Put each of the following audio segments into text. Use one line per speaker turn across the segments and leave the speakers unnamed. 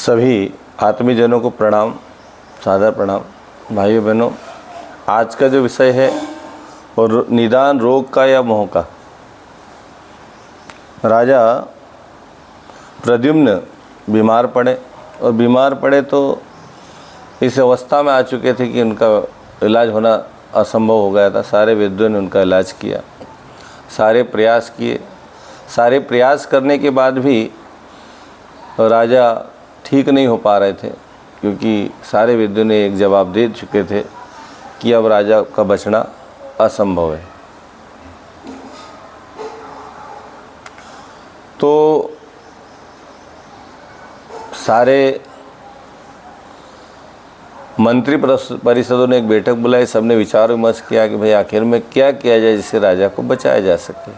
सभी आत्मीजनों को प्रणाम, सादर प्रणाम। भाइयों बहनों, आज का जो विषय है और निदान रोग का या मोह का। राजा प्रद्युम्न बीमार पड़े और बीमार पड़े तो इस अवस्था में आ चुके थे कि उनका इलाज होना असंभव हो गया था। सारे वैद्यों ने उनका इलाज किया, सारे प्रयास किए। सारे प्रयास करने के बाद भी राजा ठीक नहीं हो पा रहे थे, क्योंकि सारे वैद्यों ने एक जवाब दे चुके थे कि अब राजा का बचना असंभव है। तो सारे मंत्री परिषदों ने एक बैठक बुलाई। सबने विचार विमर्श किया कि भाई आखिर में क्या किया जाए जिससे राजा को बचाया जा सके।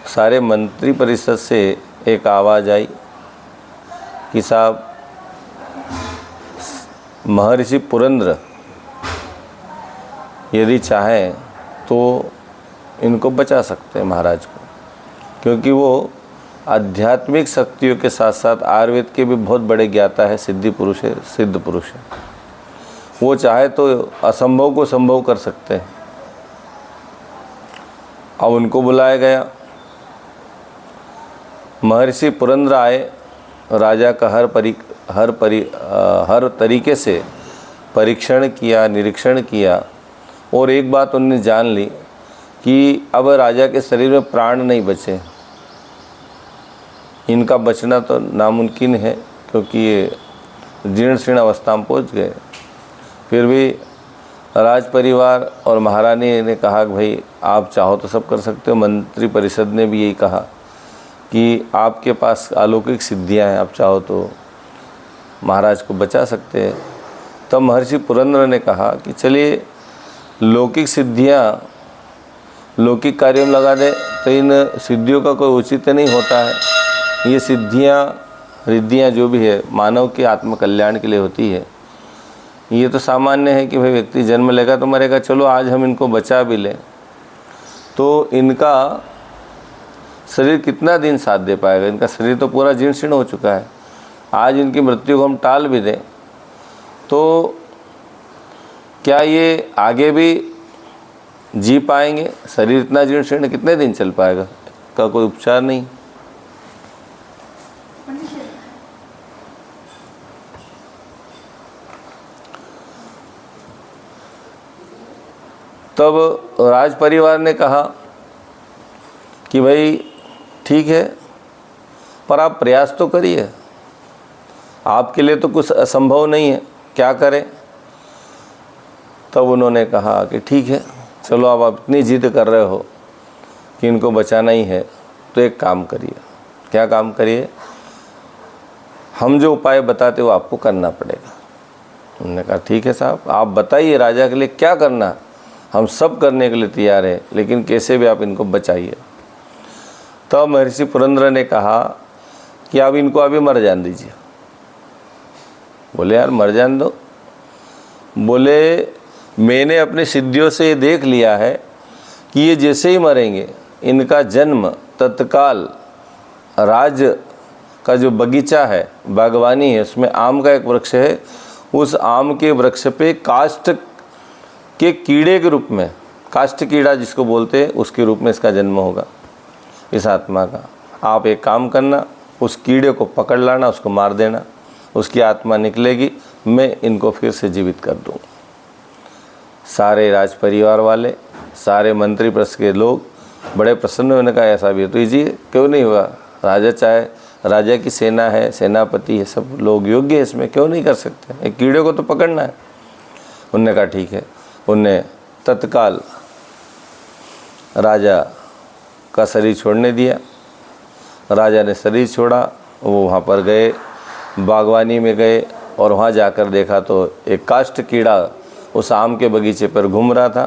सारे मंत्री परिषद से एक आवाज़ आई कि साहब, महर्षि पुरंद्र यदि चाहें तो इनको बचा सकते हैं महाराज को, क्योंकि वो आध्यात्मिक शक्तियों के साथ साथ आयुर्वेद के भी बहुत बड़े ज्ञाता है, सिद्धि पुरुष है, सिद्ध पुरुष है। वो चाहे तो असंभव को संभव कर सकते हैं। अब उनको बुलाया गया। महर्षि पुरंद्र आए। राजा का हर तरीके से परीक्षण किया, निरीक्षण किया और एक बात उन्होंने जान ली कि अब राजा के शरीर में प्राण नहीं बचे। इनका बचना तो नामुमकिन है, क्योंकि ये जीर्ण शीर्ण अवस्था में पहुँच गए। फिर भी राज परिवार और महारानी ने कहा कि भाई आप चाहो तो सब कर सकते हो। मंत्री परिषद ने भी यही कहा कि आपके पास अलौकिक सिद्धियां हैं, आप चाहो तो महाराज को बचा सकते हैं। तब महर्षि पुरंद्र ने कहा कि चलिए लौकिक सिद्धियां लौकिक कार्यों में लगा दे, तो इन सिद्धियों का कोई उचित नहीं होता है। ये सिद्धियां रिद्धियां जो भी है मानव के आत्मकल्याण के लिए होती है। ये तो सामान्य है कि भाई व्यक्ति जन्म लेगा तो मरेगा, चलो आज हम इनको बचा भी लें तो इनका शरीर कितना दिन साथ दे पाएगा। इनका शरीर तो पूरा जीर्ण शीर्ण हो चुका है। आज इनकी मृत्यु को हम टाल भी दें तो क्या ये आगे भी जी पाएंगे? शरीर इतना जीर्ण शीर्ण कितने दिन चल पाएगा? का कोई उपचार नहीं। तब राज परिवार ने कहा कि भाई ठीक है, पर आप प्रयास तो करिए, आपके लिए तो कुछ असंभव नहीं है, क्या करें? तब उन्होंने कहा कि ठीक है, चलो आप इतनी जिद कर रहे हो कि इनको बचाना ही है, तो एक काम करिए। क्या काम करिए? हम जो उपाय बताते वो आपको करना पड़ेगा। उन्होंने कहा ठीक है साहब, आप बताइए राजा के लिए क्या करना है, हम सब करने के लिए तैयार हैं, लेकिन कैसे भी आप इनको बचाइए। तब महर्षि पुरंद्र ने कहा कि आप इनको अभी मर जान दीजिए। बोले यार मर जान दो? बोले मैंने अपनी सिद्धियों से ये देख लिया है कि ये जैसे ही मरेंगे इनका जन्म तत्काल राज का जो बगीचा है, बागवानी है, उसमें आम का एक वृक्ष है, उस आम के वृक्ष पे काष्ठ के कीड़े के रूप में, काष्ठ कीड़ा जिसको बोलते हैं, उसके रूप में इसका जन्म होगा, इस आत्मा का। आप एक काम करना, उस कीड़े को पकड़ लाना, उसको मार देना, उसकी आत्मा निकलेगी, मैं इनको फिर से जीवित कर दूँगा। सारे राज परिवार वाले, सारे मंत्री परिषद के लोग बड़े प्रसन्न होने का ऐसा भी है तो जी क्यों नहीं हुआ? राजा चाहे, राजा की सेना है, सेनापति है, सब लोग योग्य है, इसमें क्यों नहीं कर सकते? एक कीड़े को तो पकड़ना है। उनने कहा ठीक है। उनने तत्काल राजा का शरीर छोड़ने दिया। राजा ने शरीर छोड़ा, वो वहाँ पर गए, बागवानी में गए और वहाँ जाकर देखा तो एक काष्ठ कीड़ा उस आम के बगीचे पर घूम रहा था।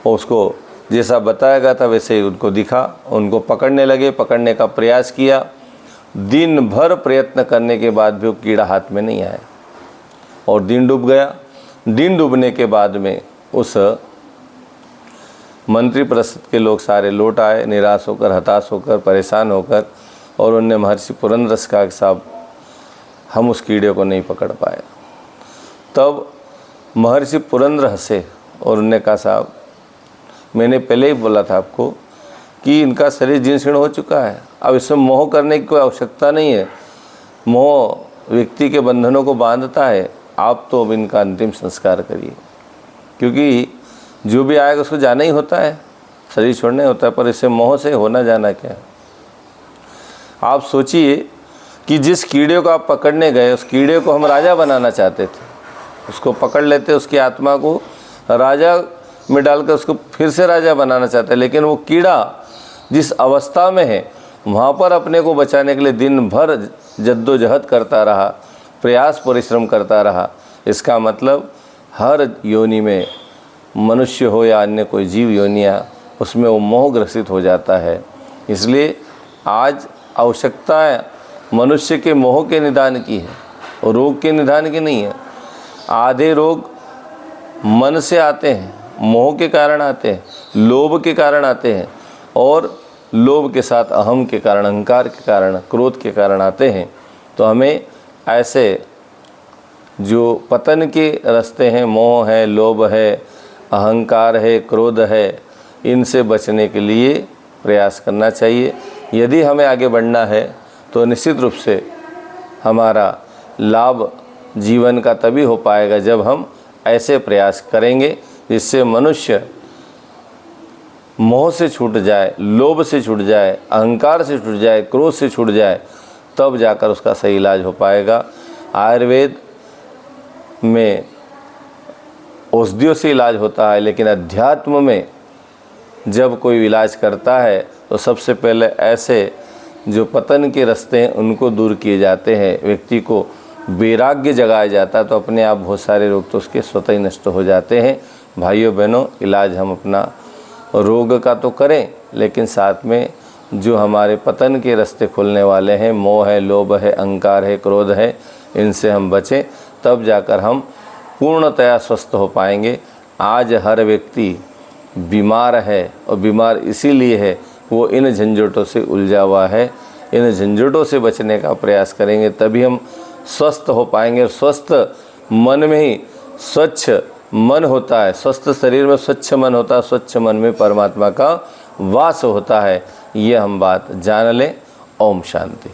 और उसको जैसा बताया गया था वैसे ही उनको दिखा। उनको पकड़ने लगे, पकड़ने का प्रयास किया। दिन भर प्रयत्न करने के बाद भी वो कीड़ा हाथ में नहीं आया और दिन डूब गया। दिन डूबने के बाद में उस मंत्री परिषद के लोग सारे लौट आए, निराश होकर, हताश होकर, परेशान होकर, और उन्होंने महर्षि पुरंदर से कहा कि साहब हम उस कीड़े को नहीं पकड़ पाए। तब महर्षि पुरंदर हंसे और उन्होंने कहा, साहब मैंने पहले ही बोला था आपको कि इनका शरीर जीर्ण शीर्ण हो चुका है, अब इसमें मोह करने की कोई आवश्यकता नहीं है। मोह व्यक्ति के बंधनों को बांधता है। आप तो अब इनका अंतिम संस्कार करिए, क्योंकि जो भी आएगा उसको जाना ही होता है, शरीर छोड़ना ही होता है। पर इससे मोह से होना जाना क्या है। आप सोचिए कि जिस कीड़े को आप पकड़ने गए, उस कीड़े को हम राजा बनाना चाहते थे। उसको पकड़ लेते, उसकी आत्मा को राजा में डालकर उसको फिर से राजा बनाना चाहते हैं, लेकिन वो कीड़ा जिस अवस्था में है वहाँ पर अपने को बचाने के लिए दिन भर जद्दोजहद करता रहा, प्रयास परिश्रम करता रहा। इसका मतलब हर योनि में, मनुष्य हो या अन्य कोई जीव योनियाँ, उसमें वो मोह ग्रसित हो जाता है। इसलिए आज आवश्यकता मनुष्य के मोह के निदान की है और रोग के निदान की नहीं है। आधे रोग मन से आते हैं, मोह के कारण आते हैं, लोभ के कारण आते हैं, और लोभ के साथ अहम के कारण, अहंकार के कारण, क्रोध के कारण आते हैं। तो हमें ऐसे जो पतन के रास्ते हैं, मोह है, लोभ है, अहंकार है, क्रोध है, इनसे बचने के लिए प्रयास करना चाहिए। यदि हमें आगे बढ़ना है तो निश्चित रूप से हमारा लाभ जीवन का तभी हो पाएगा जब हम ऐसे प्रयास करेंगे जिससे मनुष्य मोह से छूट जाए, लोभ से छूट जाए, अहंकार से छूट जाए, क्रोध से छूट जाए, तब जाकर उसका सही इलाज हो पाएगा। आयुर्वेद में औषधियों से इलाज होता है, लेकिन अध्यात्म में जब कोई इलाज करता है तो सबसे पहले ऐसे जो पतन के रास्ते हैं उनको दूर किए जाते हैं, व्यक्ति को वैराग्य जगाया जाता है, तो अपने आप बहुत सारे रोग तो उसके स्वतः ही नष्ट हो जाते हैं। भाइयों बहनों, इलाज हम अपना रोग का तो करें, लेकिन साथ में जो हमारे पतन के रास्ते खुलने वाले हैं, मोह है, लोभ है, अहंकार है, क्रोध है, इनसे हम बचें, तब जाकर हम पूर्णतया स्वस्थ हो पाएंगे। आज हर व्यक्ति बीमार है, और बीमार इसीलिए है वो इन झंझटों से उलझा हुआ है। इन झंझटों से बचने का प्रयास करेंगे तभी हम स्वस्थ हो पाएंगे। स्वस्थ मन में ही स्वच्छ मन होता है, स्वस्थ शरीर में स्वच्छ मन होता है, स्वच्छ मन में परमात्मा का वास होता है। ये हम बात जान लें। ओम शांति।